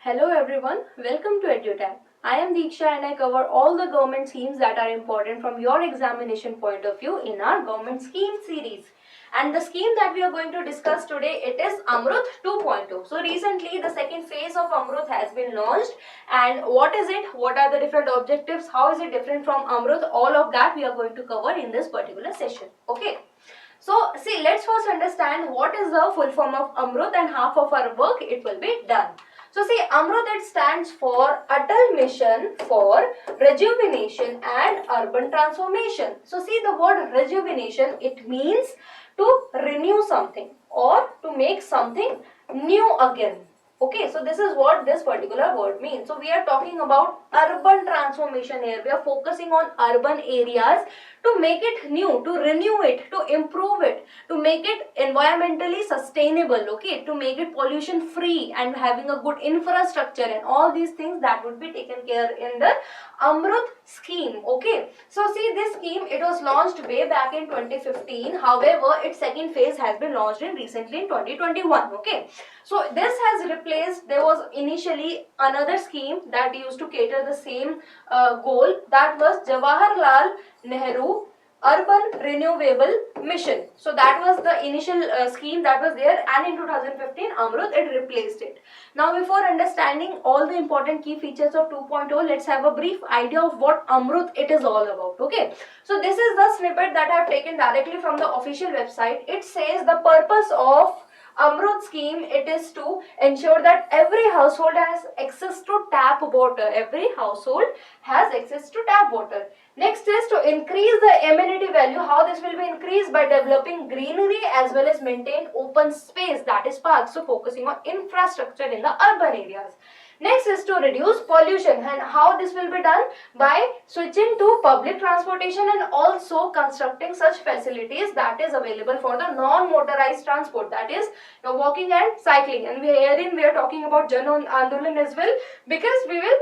Hello everyone, welcome to EduTech. I am Deeksha and I cover all the government schemes that are important from your examination point of view in our government scheme series. And the scheme that we are going to discuss today, it is Amrut 2.0. So recently the second phase of Amrut has been launched, and what is it, what are the different objectives, how is it different from Amrut, all of that we are going to cover in this particular session. Okay. So see, let's first understand what is the full form of Amrut and half of our work it will be done. So see, Amrut, it stands for Atal Mission for Rejuvenation and Urban Transformation. So see, the word rejuvenation, it means to renew something or to make something new again. Okay, so this is what this particular word means. So we are talking about urban transformation here. We are focusing on urban areas to make it new, to renew it, to improve it, to make it environmentally sustainable, okay, to make it pollution free and having a good infrastructure and all these things that would be taken care in the Amrut scheme, okay. So see, this scheme, it was launched way back in 2015. However, its second phase has been launched recently in 2021, okay. So this has replaced, there was initially another scheme that used to cater the same goal, that was Jawaharlal Nehru Urban Renewable Mission. So that was the initial scheme that was there, and in 2015 Amrut, it replaced it. Now before understanding all the important key features of 2.0, let's have a brief idea of what Amrut it is all about. Okay, so this is the snippet that I have taken directly from the official website. It says the purpose of Amrut scheme, it is to ensure that every household has access to tap water. Every household has access to tap water. Next is to increase the amenity value. How this will be increased? By developing greenery as well as maintain open space, that is parks. So focusing on infrastructure in the urban areas. Next is to reduce pollution, and how this will be done? By switching to public transportation and also constructing such facilities that is available for the non-motorized transport, that is walking and cycling. And herein we are talking about Jan Andolan as well, because we will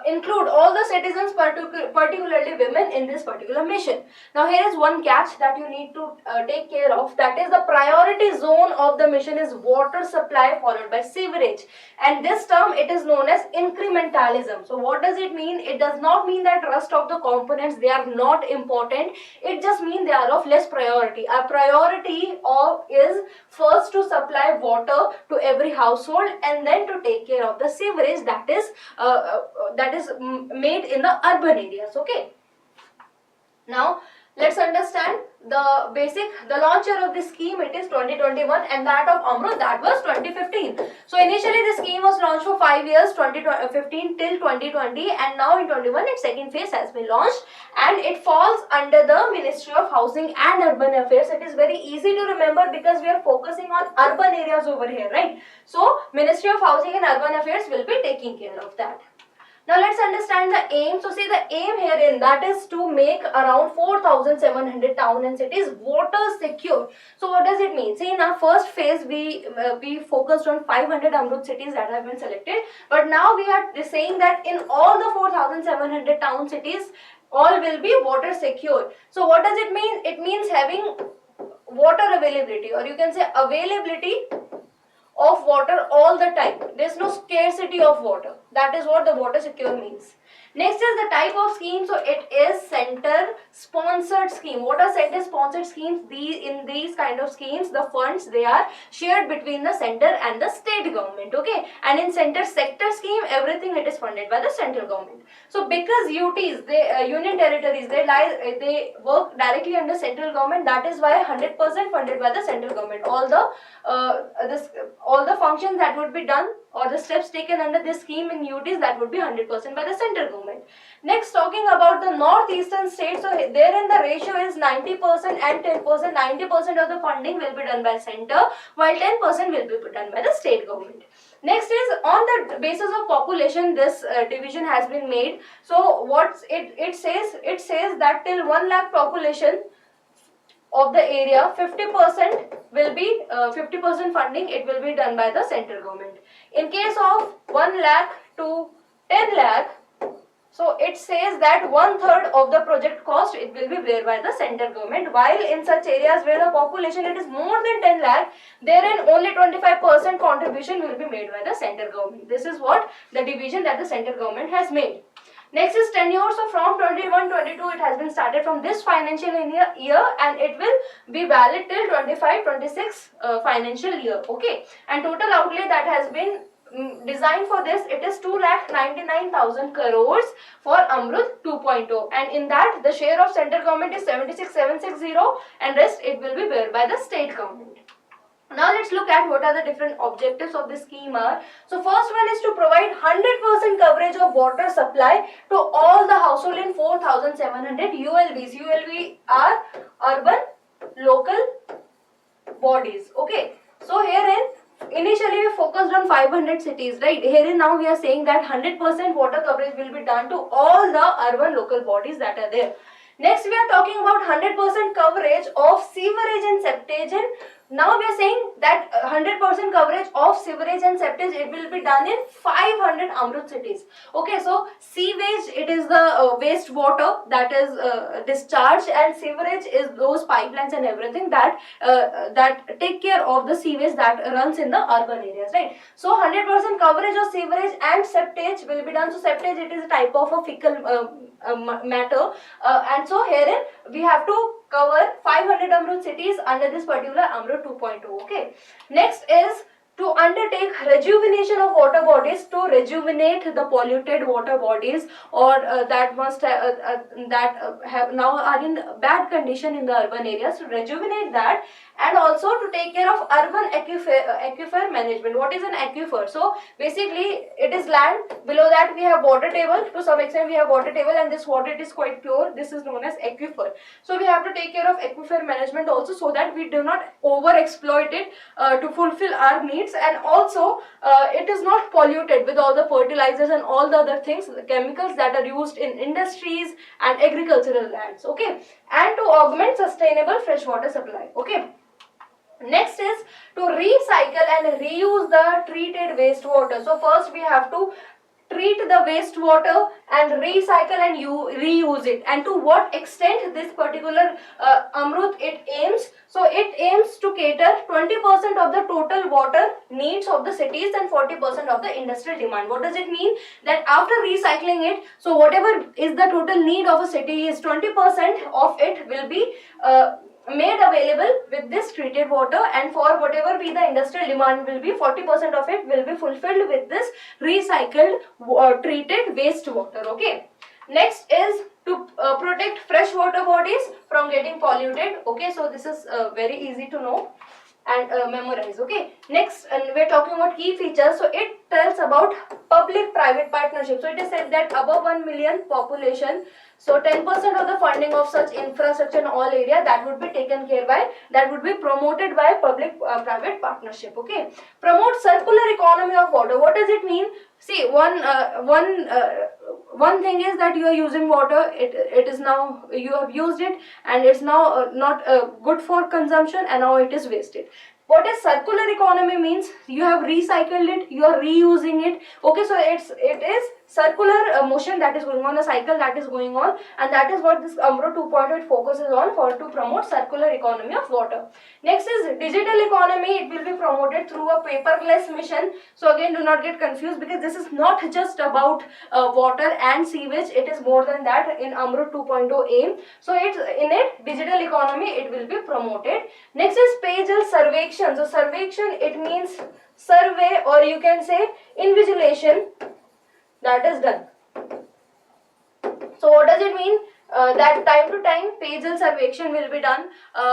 include all the citizens, particularly women, in this particular mission. Now here is one catch that you need to take care of, that is the priority zone of the mission is water supply followed by sewerage, and this term it is known as incrementalism. So what does it mean? It does not mean that rest of the components they are not important, it just means they are of less priority. Our priority is first to supply water to every household and then to take care of the sewerage that is made in the urban areas, okay. Now let's understand the launcher of this scheme, it is 2021, and that of Amrut, that was 2015. So initially the scheme was launched for 5 years, 2015 till 2020, and now in 21 its second phase has been launched, and it falls under the Ministry of Housing and Urban Affairs. It is very easy to remember because we are focusing on urban areas over here, right? So Ministry of Housing and Urban Affairs will be taking care of that. Now let's understand the aim. So see, the aim herein, that is to make around 4,700 town and cities water secure. So what does it mean? See, in our first phase we focused on 500 Amrut cities that have been selected, but now we are saying that in all the 4,700 town cities all will be water secure. So what does it mean? It means having water availability, or you can say availability of water all the time. There is no scarcity of water. That is what the water secure means. Next is the type of scheme. So it is center sponsored scheme. What are center sponsored schemes? In these kind of schemes, the funds they are shared between the center and the state government, okay. And in center sector scheme, everything it is funded by the central government. So because UTs, union territories, they work directly under central government, that is why 100% funded by the central government. All the functions that would be done or the steps taken under this scheme in UTs, that would be 100% by the central government. Next, talking about the northeastern states, so therein the ratio is 90% and 10%. 90% of the funding will be done by center, while 10% will be done by the state government. Next is on the basis of population, this division has been made. So what it says? It says that till 1 lakh population of the area, 50% will be 50% funding it will be done by the central government. In case of 1 lakh to 10 lakh, So it says that 1/3 of the project cost it will be bear by the central government, while in such areas where the population it is more than 10 lakh, therein only 25% contribution will be made by the central government. This is what the division that the central government has made. Next is tenure. So from 21-22 it has been started from this financial year and it will be valid till 25-26 financial year. Okay, and total outlay that has been designed for this, it is 2,99,000 crores for Amrut 2.0, and in that the share of central government is 76,760 and rest it will be bear by the state government. Now let's look at what are the different objectives of this scheme are. So first one is to provide 100% coverage of water supply to all the household in 4,700 ULBs. ULB are urban local bodies. Okay, so herein initially we focused on 500 cities, right? Herein now we are saying that 100% water coverage will be done to all the urban local bodies that are there. Next we are talking about 100% coverage of sewerage and septage. Now we are saying that 100% coverage of sewerage and septage it will be done in 500 Amrut cities. Okay, so sewage it is the waste water that is discharged, and sewerage is those pipelines and everything that that take care of the sewage that runs in the urban areas, right? So 100% coverage of sewerage and septage will be done. So septage it is a type of a fecal matter, and so herein we have to cover 500 Amrut cities under this particular Amrut 2.0. Okay. Next is to undertake rejuvenation of water bodies, to rejuvenate the polluted water bodies or that must have now are in bad condition in the urban areas, to rejuvenate that, and also to take care of urban aquifer management. What is an aquifer? So basically it is land, below that we have water table, to some extent we have water table, and this water it is quite pure, this is known as aquifer. So we have to take care of aquifer management also, so that we do not over exploit it to fulfill our needs, and also it is not polluted with all the fertilizers and all the other things, the chemicals that are used in industries and agricultural lands. Okay, and to augment sustainable freshwater supply. Okay. Next is to recycle and reuse the treated wastewater. So first we have to treat the wastewater and recycle and reuse it. And to what extent this particular Amrut it aims? So it aims to cater 20% of the total water needs of the cities and 40% of the industrial demand. What does it mean? That after recycling it, so whatever is the total need of a city is 20% of it will be made available with this treated water, and for whatever be the industrial demand will be 40% of it will be fulfilled with this recycled treated wastewater. Okay. Next is to protect freshwater bodies from getting polluted. Okay, so this is very easy to know and memorize. Okay, next we're talking about key features. So it tells about public private partnership. So it is said that above 1 million population, so 10% of the funding of such infrastructure in all area that would be taken care by, that would be promoted by public private partnership. Okay, promote circular economy of water. What does it mean? See, one thing is that you are using water, it is now, you have used it and it's now not good for consumption, and now it is wasted. What is circular economy means? You have recycled it, you are reusing it. Okay, so it is circular motion that is going on, a cycle that is going on, and that is what this Amrut 2.0 focuses on, for to promote circular economy of water. Next is digital economy. It will be promoted through a paperless mission. So again, do not get confused, because this is not just about water and sewage, it is more than that in Amrut 2.0 aim. So it's in it, digital economy it will be promoted. Next is Payjal Sarvekshan. So Sarvekshan it means survey, or you can say invigilation, that is done. So what does it mean? That time to time Payjal Sarvekshan will be done,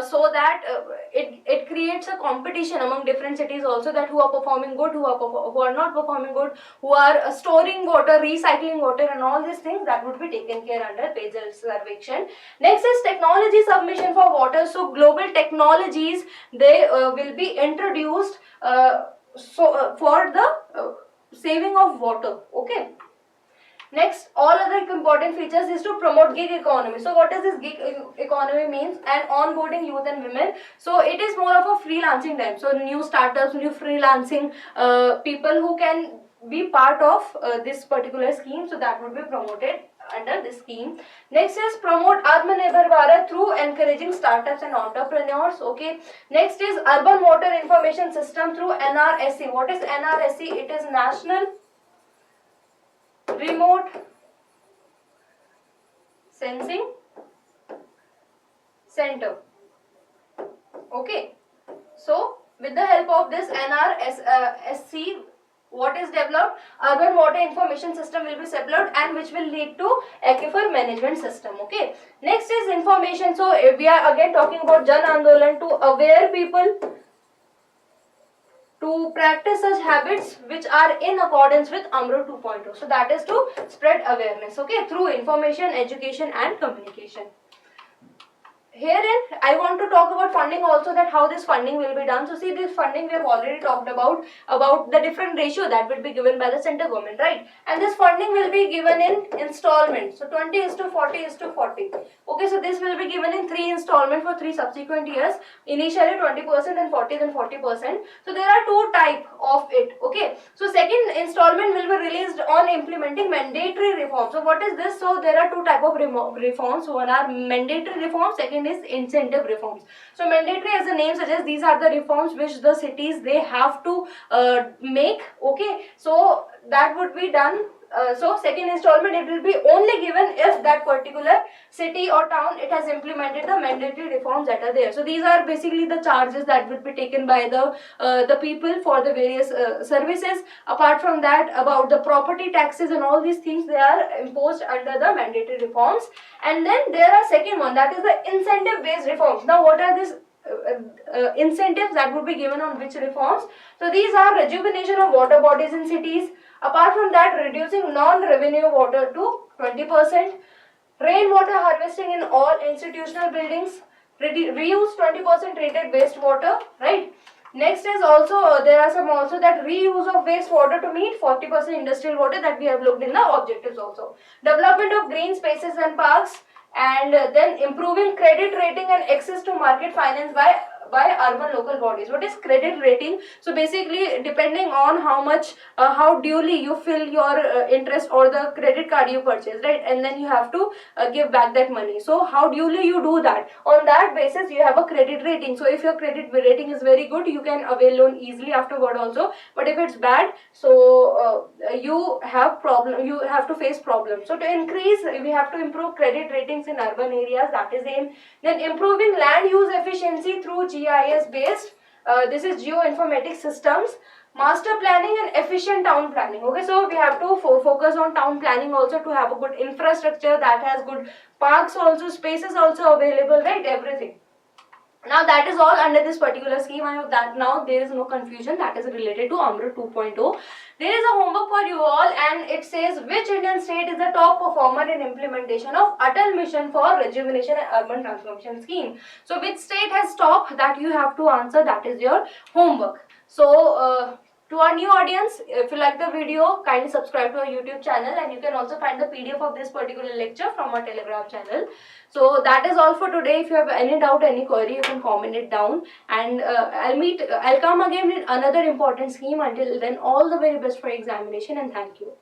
so that it creates a competition among different cities also, that who are performing good, who are not performing good, who are storing water, recycling water, and all these things that would be taken care under Payjal Sarvekshan. Next is technology submission for water. So global technologies they will be introduced for the saving of water. Okay. Next, all other important features is to promote gig economy. So what does this gig economy means? And onboarding youth and women. So it is more of a freelancing type. So new startups, new freelancing people who can be part of this particular scheme, so that would be promoted. under this scheme. Next is promote Atmanirbhar Bharat through encouraging startups and entrepreneurs. Okay. Next is urban water information system through NRSC. What is NRSC? It is National Remote Sensing Center. Okay. So with the help of this NRSC, what is developed? Urban water information system will be developed, and which will lead to aquifer management system. Okay. Next is information. So we are again talking about Jan Andolan to aware people to practice such habits which are in accordance with Amrut 2.0. So that is to spread awareness, okay, through information, education and communication. Herein, I want to talk about funding also, that how this funding will be done. So see, this funding we have already talked about the different ratio that will be given by the central government, right? And this funding will be given in installments. So 20:40:40. Okay, so this will be given in 3 installments for 3 subsequent years. Initially 20% and 40, then 40%. So there are 2 types of it. Okay, so second installment will be released on implementing mandatory reforms. So what is this? So there are 2 types of reforms. One are mandatory reforms, second is incentive reforms. So mandatory, as the name suggests, these are the reforms which the cities they have to make. Okay, so that would be done. So second installment, it will be only given if that particular city or town it has implemented the mandatory reforms that are there. So these are basically the charges that would be taken by the people for the various services. Apart from that, about the property taxes and all these things, they are imposed under the mandatory reforms. And then there are second one, that is the incentive based reforms. Now what are these incentives that would be given on which reforms? So these are rejuvenation of water bodies in cities. Apart from that, reducing non-revenue water to 20%, rainwater harvesting in all institutional buildings, reuse 20% treated wastewater, right? Next is also, there are some also that reuse of wastewater to meet 40% industrial water that we have looked in the objectives also. Development of green spaces and parks, and then improving credit rating and access to market finance by urban local bodies. What is credit rating? So basically, depending on how much, how duly you fill your interest or the credit card you purchase, right? And then you have to give back that money. So how duly you do that, on that basis you have a credit rating. So if your credit rating is very good, you can avail loan easily afterward also. But if it's bad, so you have to face problems. So to increase, we have to improve credit ratings in urban areas. That is aim. Then improving land use efficiency through GIS based, this is geoinformatics systems, master planning and efficient town planning. Okay, so we have to focus on town planning also, to have a good infrastructure that has good parks also, spaces also available, right? Everything. Now that is all under this particular scheme. I hope that now there is no confusion that is related to Amrut 2.0. There is a homework for you all, and it says which Indian state is the top performer in implementation of Atal Mission for Rejuvenation and Urban Transformation Scheme. So which state has top, that you have to answer, that is your homework. So to our new audience, if you like the video, kindly subscribe to our YouTube channel, and you can also find the PDF of this particular lecture from our Telegram channel. So that is all for today. If you have any doubt, any query, you can comment it down, and I'll come again with another important scheme. Until then, all the very best for examination, and thank you.